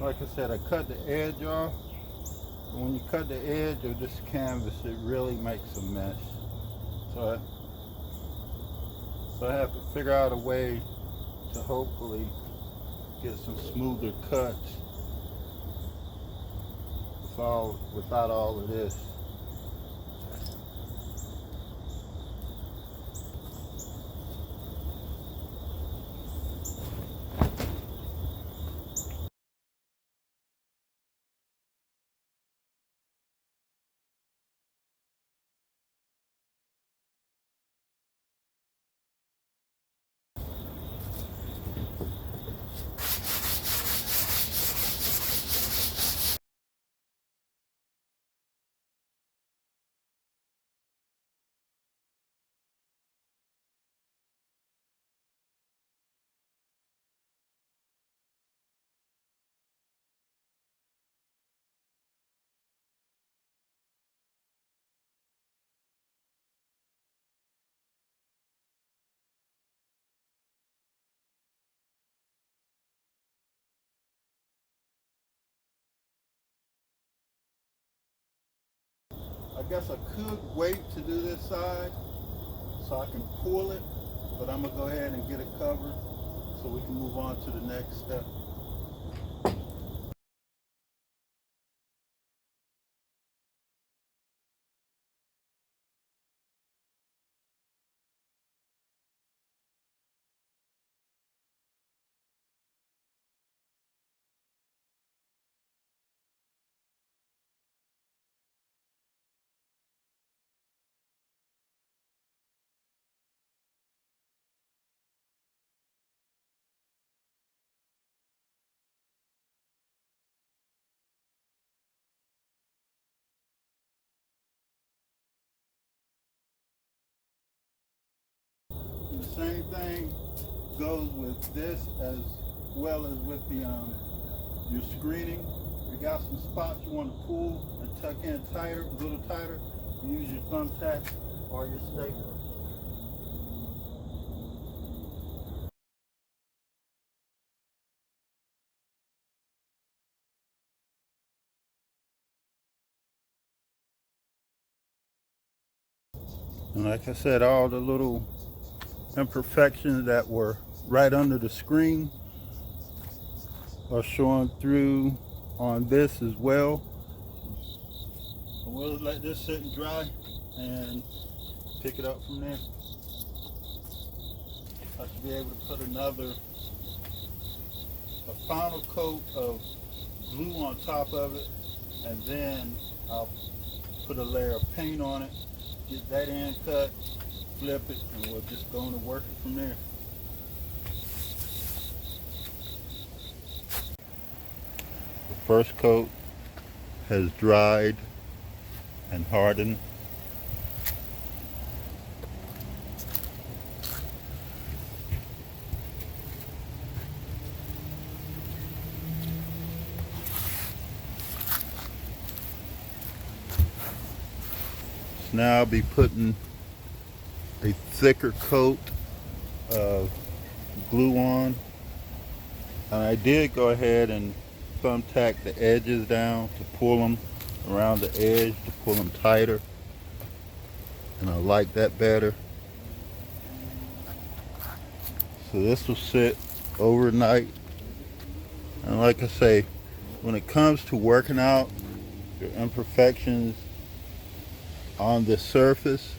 Like I said, I cut the edge off. And when you cut the edge of this canvas, it really makes a mess. So I have to figure out a way to hopefully get some smoother cuts without all of this. I guess I could wait to do this side so I can pull it, but I'm gonna go ahead and get it covered so we can move on to the next step. The same thing goes with this as well as with the your screening. You got some spots you want to pull and tuck in tighter, a little tighter. Use your thumbtack or your stapler. And like I said, all the little imperfections that were right under the screen are showing through on this as well. So we'll let this sit and dry and pick it up from there. I should be able to put a final coat of glue on top of it, and then I'll put a layer of paint on it, get that end cut, flip it, and we'll just go on and work it from there. The first coat has dried and hardened. Now I'll be putting a thicker coat of glue on. And I did go ahead and thumbtack the edges down to pull them around the edge, to pull them tighter. And I like that better. So this will sit overnight. And like I say, when it comes to working out your imperfections on the surface,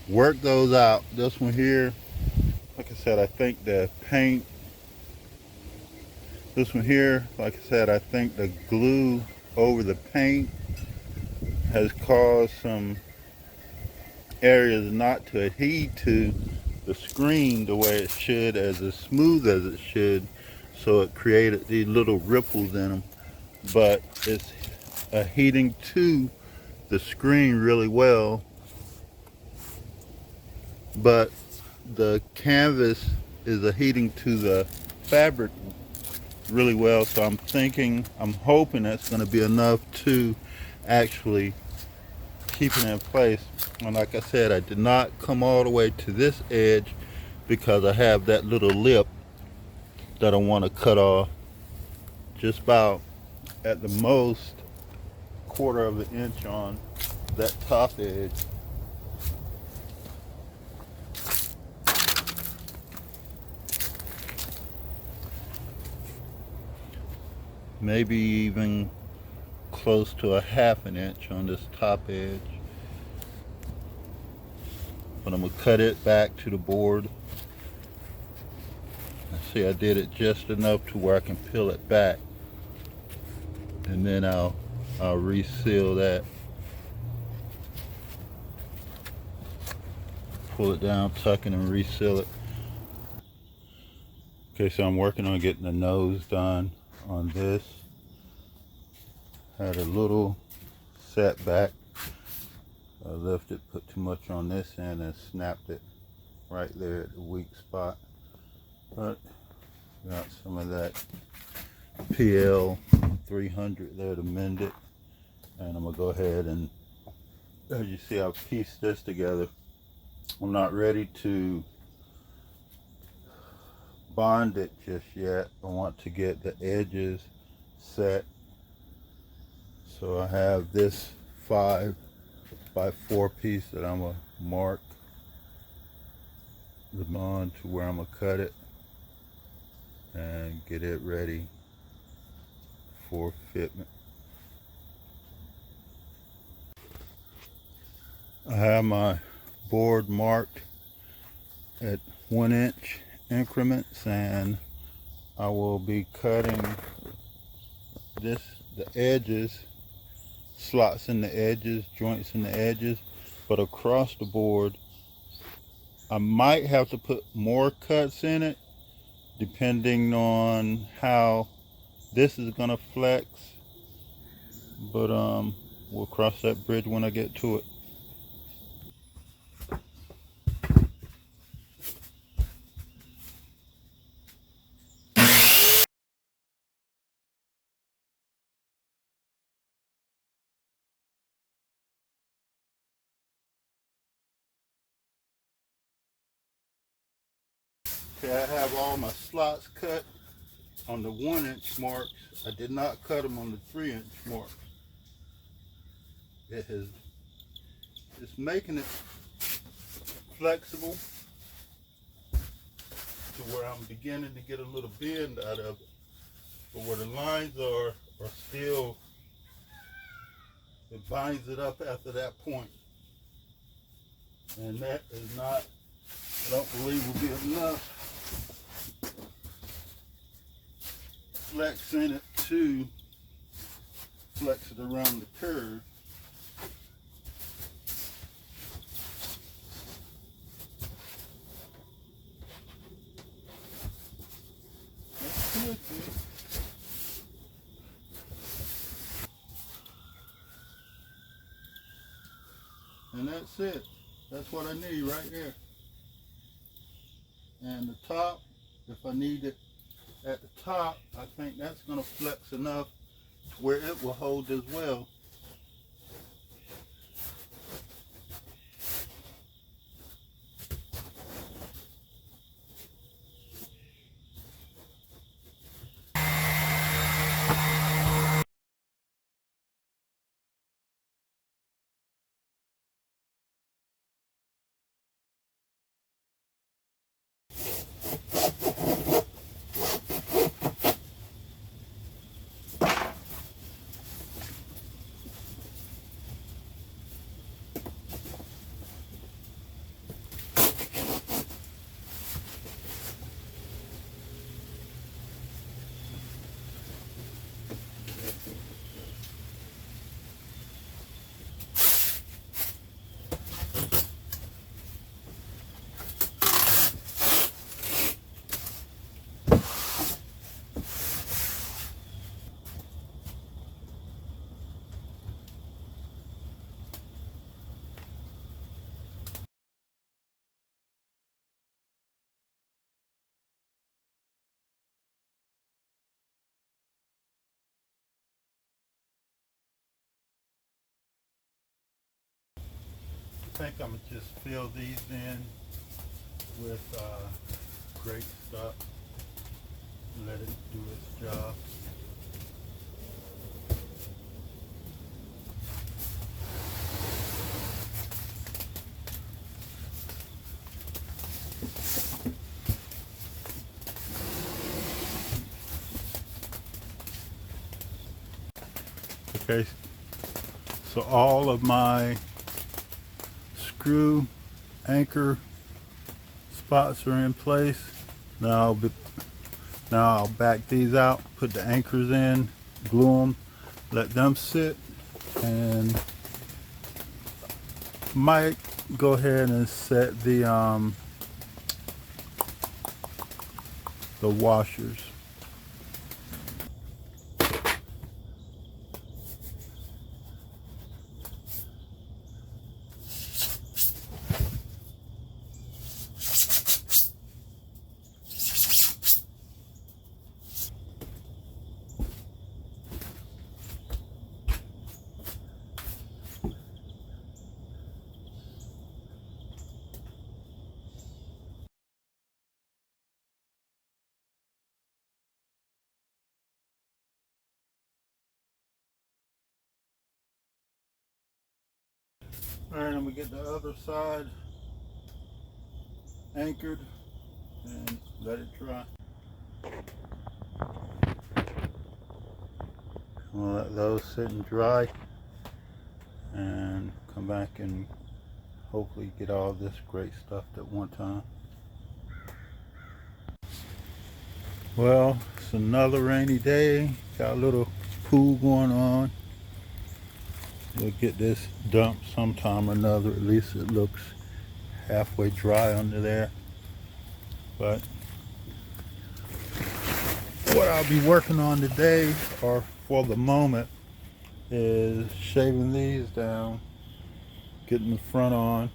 work those out. This one here, like I said, I think the paint, this one here, like I said, I think the glue over the paint has caused some areas not to adhere to the screen the way it should, as smooth as it should, so it created these little ripples in them. But it's adhering to the screen really well, but the canvas is adhering to the fabric really well. So I'm hoping that's going to be enough to actually keep it in place. And like I said, I did not come all the way to this edge because I have that little lip that I want to cut off just about at the most 1/4 of an inch on that top edge. Maybe even close to a 1/2 an inch on this top edge. But I'm gonna cut it back to the board. See, I did it just enough to where I can peel it back, and then I'll reseal that. Pull it down, tuck it, and reseal it. Okay, so I'm working on getting the nose done on this. Had a little setback. I lifted, put too much on this end, and snapped it right there at the weak spot. But got some of that PL 300 there to mend it, and I'm gonna go ahead and, as you see, I've pieced this together. I'm not ready to bond it just yet. I want to get the edges set. So I have this 5x4 piece that I'm gonna mark the bond to where I'm gonna cut it and get it ready for fitment. I have my board marked at 1 inch increments, and I will be cutting the edges, slots in the edges, joints in the edges, but across the board I might have to put more cuts in it depending on how this is gonna flex, but we'll cross that bridge when I get to it. Okay, I have all my slots cut on the 1 inch marks. I did not cut them on the 3 inch mark. It's making it flexible to where I'm beginning to get a little bend out of it. But where the lines are still, it binds it up after that point. And that is not, I don't believe, will be enough flex in it to flex it around the curve. That's good, dude. And that's it. That's what I need right there. And the top, if I need it at the top, I think that's going to flex enough to where it will hold as well. I think I'm going to just fill these in with great stuff and let it do its job. Okay, so all of my screw anchor spots are in place. Now I'll back these out, put the anchors in, glue them, let them sit, and might go ahead and set the washers. Alright, I'm gonna get the other side anchored and let it dry. We'll let those sit and dry and come back and hopefully get all this great stuff at one time. Well, it's another rainy day. Got a little pool going on. We'll get this dumped sometime or another. At least it looks halfway dry under there. But what I'll be working on today, or for the moment, is shaving these down, getting the front on.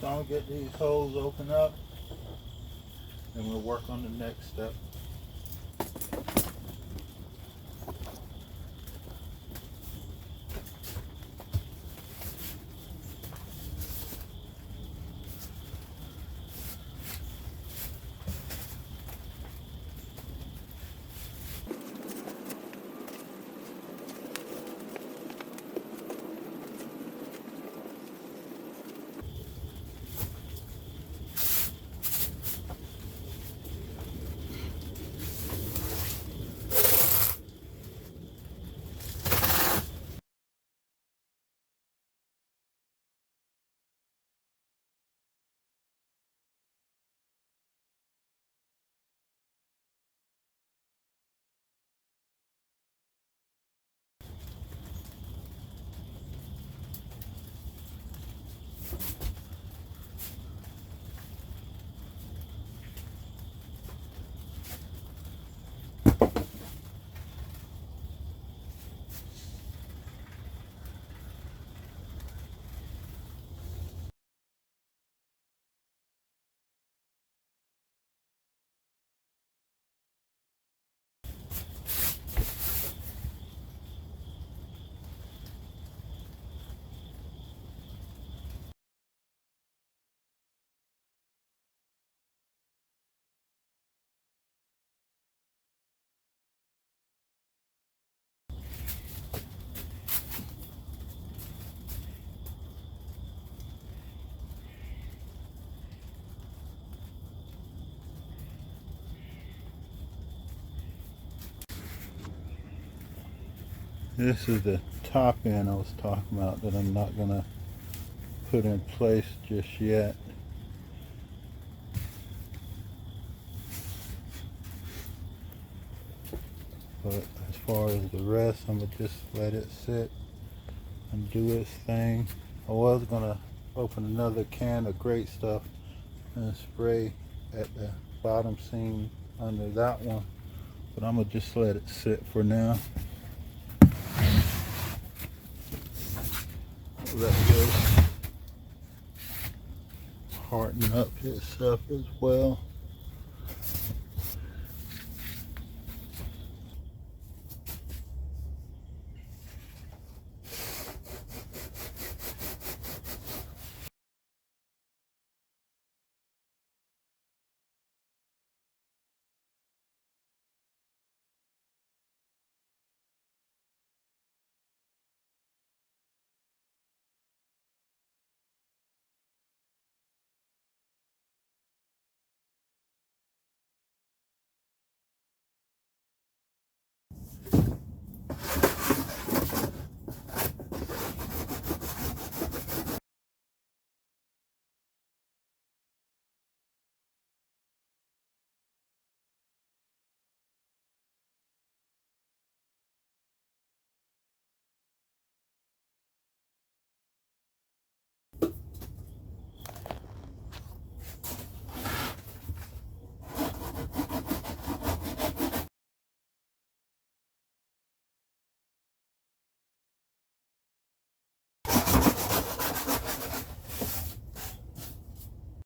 So I'll get these holes open up and we'll work on the next step. This is the top end I was talking about that I'm not going to put in place just yet. But as far as the rest, I'm going to just let it sit and do its thing. I was going to open another can of great stuff and spray at the bottom seam under that one, but I'm going to just let it sit for now. Let this harden up itself as well.